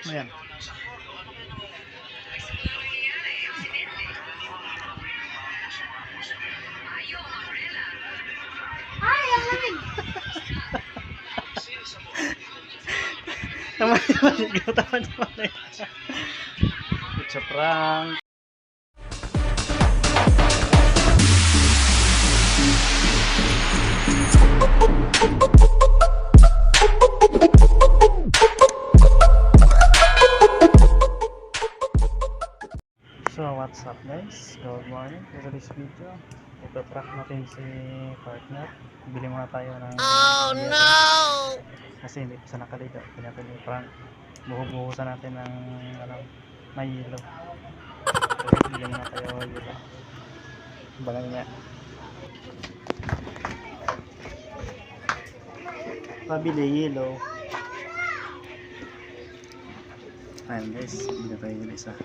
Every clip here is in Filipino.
Ayan. Taman-taman. It's a prank. So what's up guys, good morning. For this video ipaprank natin si partner. Bili muna tayo ng kasi hindi pa sa nakaligo. Kaya natin i-prank, buhubuhusan natin ng may yelo. So bili muna tayo yelo, bangal niya pabili yelo. Ayan guys, bili tayo yelo isa.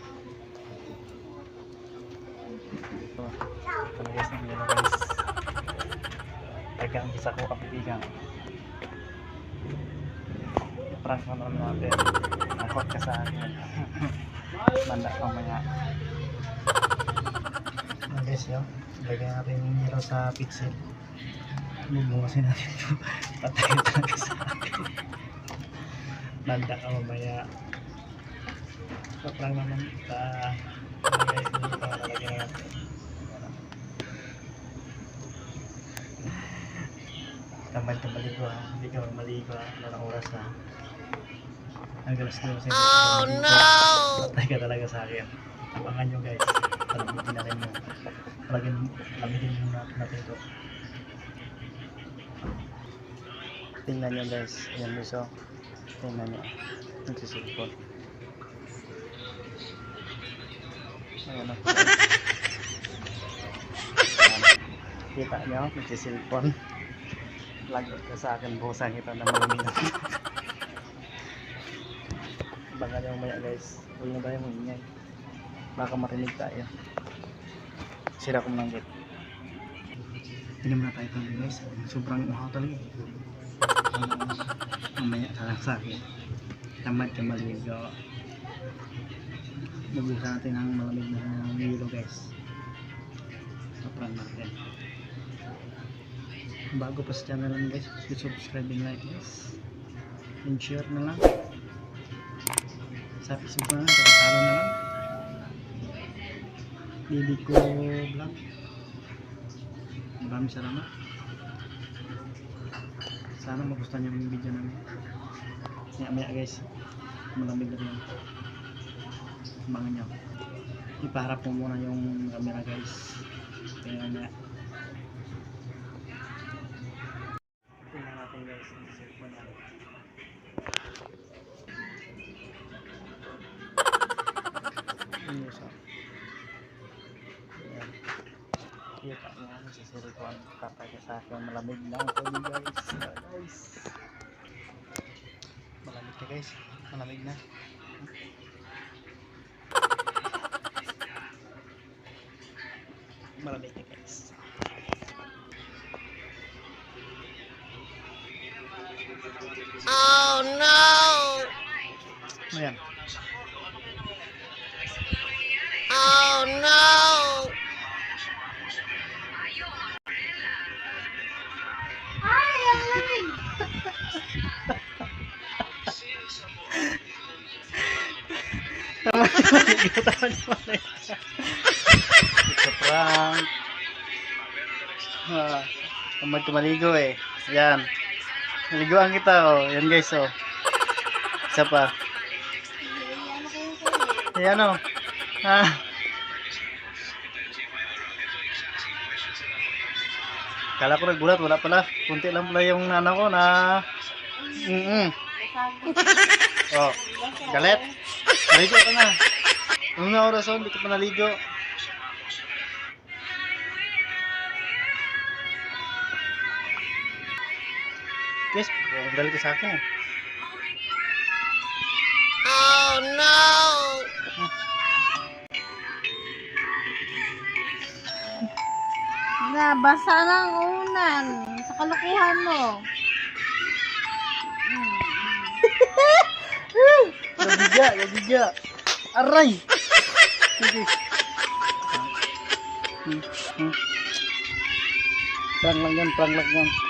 Ito guys ang yelo guys, tagang isa ko kapibigan. Prank naman natin, nakot ka sa akin. Manda mamaya. Ayan guys yun, lagyan natin yung yelo sa pixel. Bubungasin natin ito. Patay talaga sa akin. Manda ka mamaya. So prank naman ito. Guys, dito lalagyan natin. Tambal ka maligo ha, hindi ka maligo ha, walang oras ha. Ang galas ko sa inyo. Oh no! Patay ka talaga sa akin. Abangan nyo guys, palamutin natin mo. Lamigin muna natin ito. Tingnan nyo guys, yan guys o. Tingnan nyo, nagsisilpon. Ayan o. Kita nyo, nagsisilpon. Lagot ka sa akin, buhusan kita na malumingan. Bangal yung maya guys, huwag na tayo maingay, baka marinig tayo. Sira ko manggit. Pinom na tayo ito guys, sobrang uhaw talaga. Mamaya sa akin, tamad ka maligo. Mabuhusan natin ang malamig na yelo guys. Sobrang natin. Bago pa sa channel namin guys, subscribe and like guys, and share na lang sa Facebook na lang, kakatalo na lang Bibi ko vlog. Maraming salamat, sana magustuhan nyo yung video namin. Maya guys, malamig na rin, abangan nyo. Ipaharap ko muna yung camera guys, kaya maya tingnan natin guys yung cellphone natin. Ano siya? Ayan. Kita nyo ano sa cellphone. Patay ka sa akin. Malamig lang ito guys. Malamig na guys. Malamig na. Malamig na guys. Oh no! Ayan. Oh no! Ay, ang lamig! Tama. It's a prank. Tamad ka maligo eh. Ayan. Naliguan kita oh. Yan guys oh. Isa pa. Ayan oh. Kala ko nagbulat, wala pala. Kunti lang pala yung ano ko na oh, galit. Naligo ka na. Ano na oras oh, hindi ka pa naligo. Guys, galit ka sa akin eh. Oh no! Nabasa ng unan sa kalukuhan mo. Gagigya. Aray! Sige. Prank lang yan.